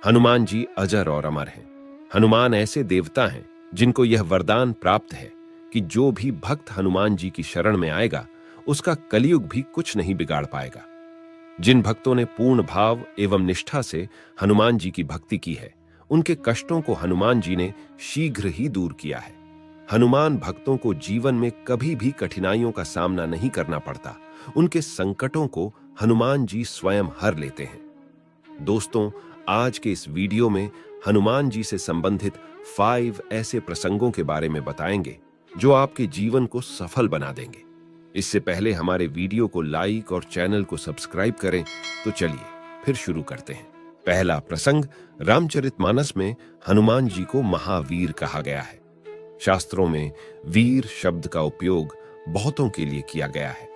हनुमान जी अजर और अमर हैं। हनुमान ऐसे देवता हैं जिनको यह वरदान प्राप्त है कि जो भी भक्त हनुमान जी की शरण में आएगा उसका कलयुग भी कुछ नहीं बिगाड़ पाएगा। जिन भक्तों ने पूर्ण भाव एवं निष्ठा से हनुमान जी की भक्ति की है, उनके कष्टों को हनुमान जी ने शीघ्र ही दूर किया है। हनुमान भक्तों को जीवन में कभी भी कठिनाइयों का सामना नहीं करना पड़ता। उनके संकटों को हनुमान जी स्वयं हर लेते हैं। दोस्तों, आज के इस वीडियो में हनुमान जी से संबंधित 5 ऐसे प्रसंगों के बारे में बताएंगे जो आपके जीवन को सफल बना देंगे। इससे पहले हमारे वीडियो को लाइक और चैनल को सब्सक्राइब करें। तो चलिए फिर शुरू करते हैं। पहला प्रसंग, रामचरितमानस में हनुमान जी को महावीर कहा गया है। शास्त्रों में वीर शब्द का उपयोग बहुतों के लिए किया गया है,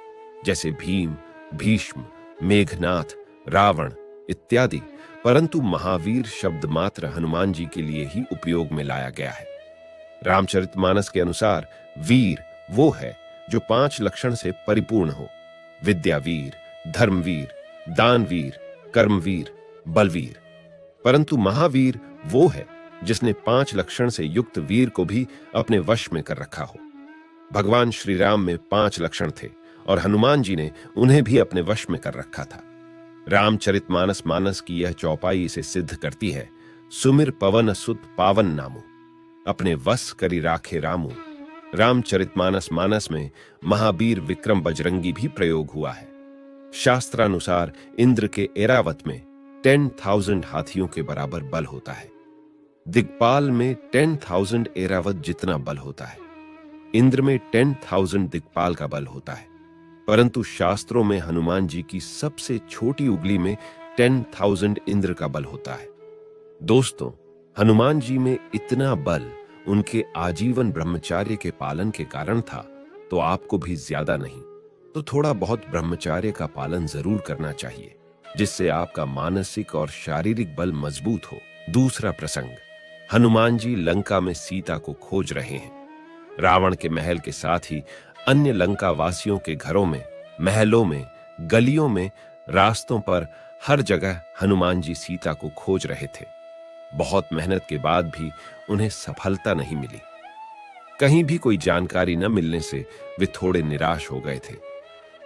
जैसे भीम, भीष्म, मेघनाथ, रावण इत्यादि, परंतु महावीर शब्द मात्र हनुमान जी के लिए ही उपयोग में लाया गया है। रामचरितमानस के अनुसार वीर वो है जो 5 लक्षण से परिपूर्ण हो: विद्यावीर, धर्मवीर, दानवीर, कर्मवीर, बलवीर। परंतु महावीर वो है जिसने 5 लक्षण से युक्त वीर को भी अपने वश में कर रखा हो। भगवान श्री राम में 5 लक्षण थे और हनुमान जी ने उन्हें भी अपने वश में कर रखा था। रामचरितमानस की यह चौपाई इसे सिद्ध करती है। सुमिर पवन सुत पावन नामु, अपने वश करी राखे रामू। रामचरितमानस में महावीर विक्रम बजरंगी भी प्रयोग हुआ है। शास्त्रानुसार इंद्र के एरावत में 10,000 हाथियों के बराबर बल होता है। दिक्पाल में 10,000 एरावत जितना बल होता है। इंद्र में 10,000 दिक्पाल का बल होता है, परंतु शास्त्रों में हनुमान जी की सबसे छोटी उंगली में 10,000 इंद्र का बल होता है। दोस्तों, हनुमान जी में इतना बल उनके आजीवन ब्रह्मचार्य के पालन के कारण था, तो आपको भी ज्यादा नहीं तो थोड़ा बहुत ब्रह्मचार्य का पालन जरूर करना चाहिए, जिससे आपका मानसिक और शारीरिक बल मजबूत हो। दूसरा प्रसंग, हनुमान जी लंका में सीता को खोज रहे हैं। रावण के महल के साथ ही अन्य लंका वासियों के घरों में, महलों में, गलियों में, रास्तों पर हर जगह हनुमान जी सीता को खोज रहे थे। बहुत मेहनत के बाद भी उन्हें सफलता नहीं मिली। कहीं भी कोई जानकारी न मिलने से वे थोड़े निराश हो गए थे।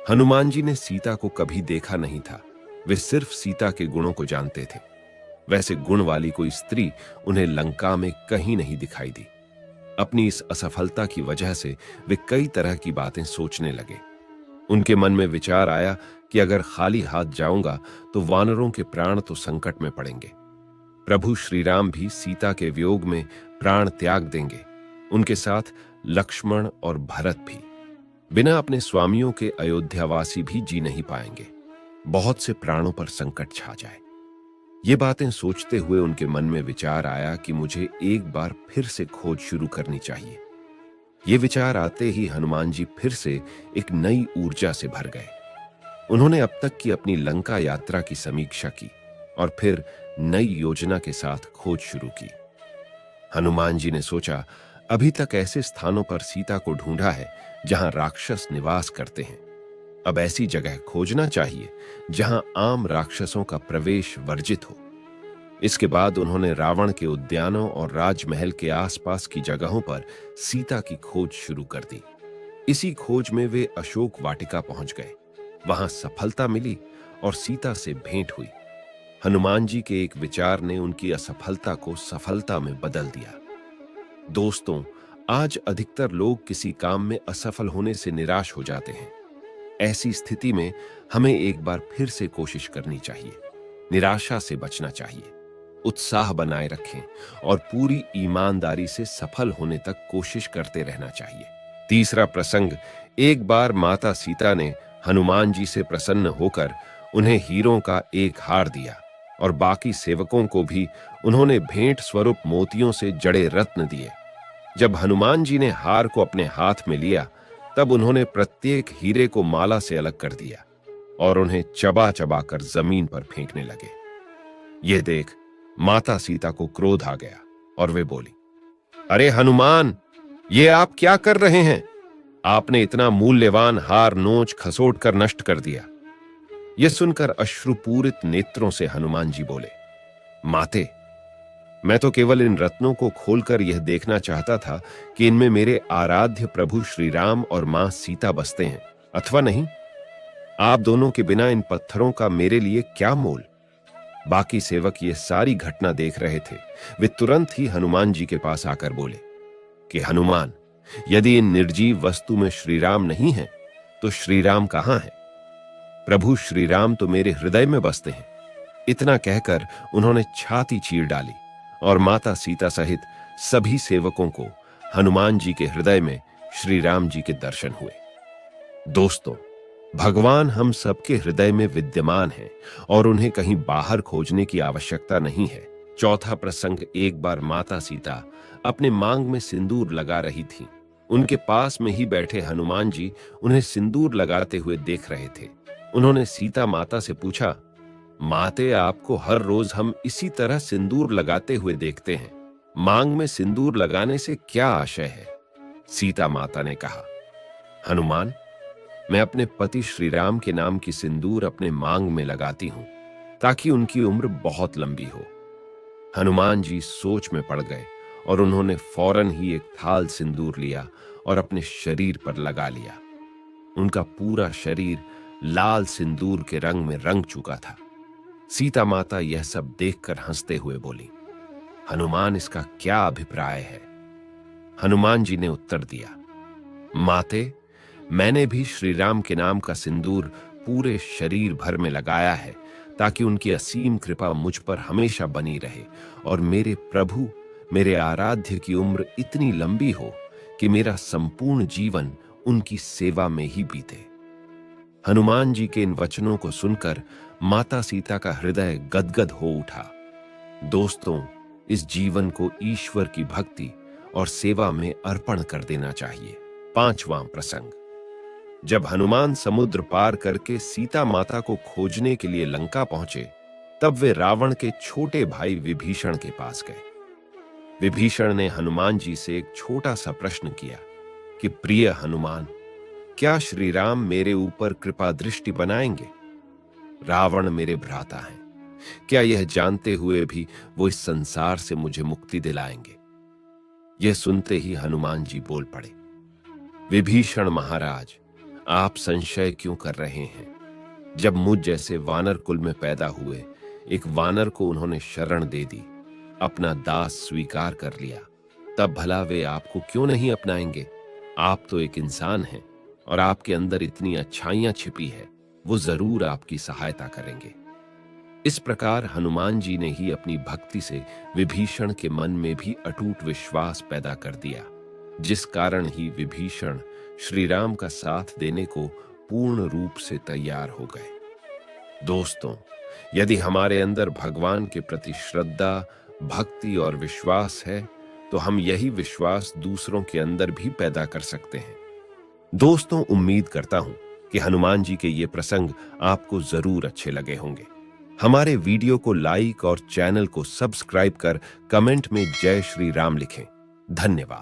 हनुमान जी ने सीता को कभी देखा नहीं था। वे सिर्फ सीता के गुणों को जानते थे। वैसे गुण वाली कोई स्त्री उन्हें लंका में कहीं नहीं दिखाई दी। अपनी इस असफलता की वजह से वे कई तरह की बातें सोचने लगे। उनके मन में विचार आया कि अगर खाली हाथ जाऊंगा तो वानरों के प्राण तो संकट में पड़ेंगे। प्रभु श्री राम भी सीता के वियोग में प्राण त्याग देंगे, उनके साथ लक्ष्मण और भरत भी। बिना अपने स्वामियों के अयोध्यावासी भी जी नहीं पाएंगे। बहुत से प्राणों पर संकट छा जाए। ये बातें सोचते हुए उनके मन में विचार आया कि मुझे एक बार फिर से खोज शुरू करनी चाहिए। ये विचार आते ही हनुमान जी फिर से एक नई ऊर्जा से भर गए। उन्होंने अब तक की अपनी लंका यात्रा की समीक्षा की और फिर नई योजना के साथ खोज शुरू की। हनुमान जी ने सोचा, अभी तक ऐसे स्थानों पर सीता को ढूंढा है जहां राक्षस निवास करते हैं। अब ऐसी जगह खोजना चाहिए जहां आम राक्षसों का प्रवेश वर्जित हो। इसके बाद उन्होंने रावण के उद्यानों और राजमहल के आसपास की जगहों पर सीता की खोज शुरू कर दी। इसी खोज में वे अशोक वाटिका पहुंच गए। वहां सफलता मिली और सीता से भेंट हुई। हनुमान जी के एक विचार ने उनकी असफलता को सफलता में बदल दिया। दोस्तों, आज अधिकतर लोग किसी काम में असफल होने से निराश हो जाते हैं। ऐसी स्थिति में हमें एक बार फिर से कोशिश करनी चाहिए। निराशा से बचना चाहिए, उत्साह बनाए रखें और पूरी ईमानदारी से सफल होने तक कोशिश करते रहना चाहिए। तीसरा प्रसंग, एक बार माता सीता ने हनुमान जी से प्रसन्न होकर उन्हें हीरों का एक हार दिया और बाकी सेवकों को भी उन्होंने भेंट स्वरूप मोतियों से जड़े रत्न दिए। जब हनुमान जी ने हार को अपने हाथ में लिया, तब उन्होंने प्रत्येक हीरे को माला से अलग कर दिया और उन्हें चबा चबा कर जमीन पर फेंकने लगे। ये देख माता सीता को क्रोध आ गया और वे बोली, अरे हनुमान, ये आप क्या कर रहे हैं? आपने इतना मूल्यवान हार नोच खसोट कर नष्ट कर दिया। यह सुनकर अश्रुपूरित नेत्रों से हनुमान जी बोले, माते, मैं तो केवल इन रत्नों को खोलकर यह देखना चाहता था कि इनमें मेरे आराध्य प्रभु श्री राम और मां सीता बसते हैं अथवा नहीं। आप दोनों के बिना इन पत्थरों का मेरे लिए क्या मोल। बाकी सेवक ये सारी घटना देख रहे थे। वे तुरंत ही हनुमान जी के पास आकर बोले कि हनुमान, यदि इन निर्जीव वस्तु में श्री राम नहीं है तो श्री राम कहां है? प्रभु श्री राम तो मेरे हृदय में बसते हैं। इतना कहकर उन्होंने छाती चीर डाली और माता सीता सहित सभी सेवकों को हनुमान जी के हृदय में श्री राम जी के दर्शन हुए। दोस्तों, भगवान हम सबके हृदय में विद्यमान हैं और उन्हें कहीं बाहर खोजने की आवश्यकता नहीं है। चौथा प्रसंग, एक बार माता सीता अपने मांग में सिंदूर लगा रही थीं। उनके पास में ही बैठे हनुमान जी उन्हें सिंदूर लगाते हुए देख रहे थे। उन्होंने सीता माता से पूछा, माते, आपको हर रोज हम इसी तरह सिंदूर लगाते हुए देखते हैं, मांग में सिंदूर लगाने से क्या आशय है? सीता माता ने कहा, हनुमान, मैं अपने पति श्री राम के नाम की सिंदूर अपने मांग में लगाती हूं ताकि उनकी उम्र बहुत लंबी हो। हनुमान जी सोच में पड़ गए और उन्होंने फौरन ही एक थाल सिंदूर लिया और अपने शरीर पर लगा लिया। उनका पूरा शरीर लाल सिंदूर के रंग में रंग चुका था। सीता माता यह सब देखकर हंसते हुए बोली, हनुमान, इसका क्या अभिप्राय है? हनुमान जी ने उत्तर दिया, माते, मैंने भी श्री राम के नाम का सिंदूर पूरे शरीर भर में लगाया है ताकि उनकी असीम कृपा मुझ पर हमेशा बनी रहे और मेरे प्रभु, मेरे आराध्य की उम्र इतनी लंबी हो कि मेरा संपूर्ण जीवन उनकी सेवा में ही बीते। हनुमान जी के इन वचनों को सुनकर माता सीता का हृदय गदगद हो उठा। दोस्तों, इस जीवन को ईश्वर की भक्ति और सेवा में अर्पण कर देना चाहिए। पांचवां प्रसंग, जब हनुमान समुद्र पार करके सीता माता को खोजने के लिए लंका पहुंचे, तब वे रावण के छोटे भाई विभीषण के पास गए। विभीषण ने हनुमान जी से एक छोटा सा प्रश्न किया कि प्रिय हनुमान, क्या श्री राम मेरे ऊपर कृपा दृष्टि बनाएंगे? रावण मेरे भ्राता हैं, क्या यह जानते हुए भी वो इस संसार से मुझे मुक्ति दिलाएंगे? यह सुनते ही हनुमान जी बोल पड़े, विभीषण महाराज, आप संशय क्यों कर रहे हैं? जब मुझ जैसे वानर कुल में पैदा हुए एक वानर को उन्होंने शरण दे दी, अपना दास स्वीकार कर लिया, तब भला वे आपको क्यों नहीं अपनाएंगे? आप तो एक इंसान हैं और आपके अंदर इतनी अच्छाइयां छिपी है, वो जरूर आपकी सहायता करेंगे। इस प्रकार हनुमान जी ने ही अपनी भक्ति से विभीषण के मन में भी अटूट विश्वास पैदा कर दिया, जिस कारण ही विभीषण श्री राम का साथ देने को पूर्ण रूप से तैयार हो गए। दोस्तों, यदि हमारे अंदर भगवान के प्रति श्रद्धा, भक्ति और विश्वास है तो हम यही विश्वास दूसरों के अंदर भी पैदा कर सकते हैं। दोस्तों, उम्मीद करता हूं कि हनुमान जी के ये प्रसंग आपको जरूर अच्छे लगे होंगे। हमारे वीडियो को लाइक और चैनल को सब्सक्राइब कर कमेंट में जय श्री राम लिखें। धन्यवाद।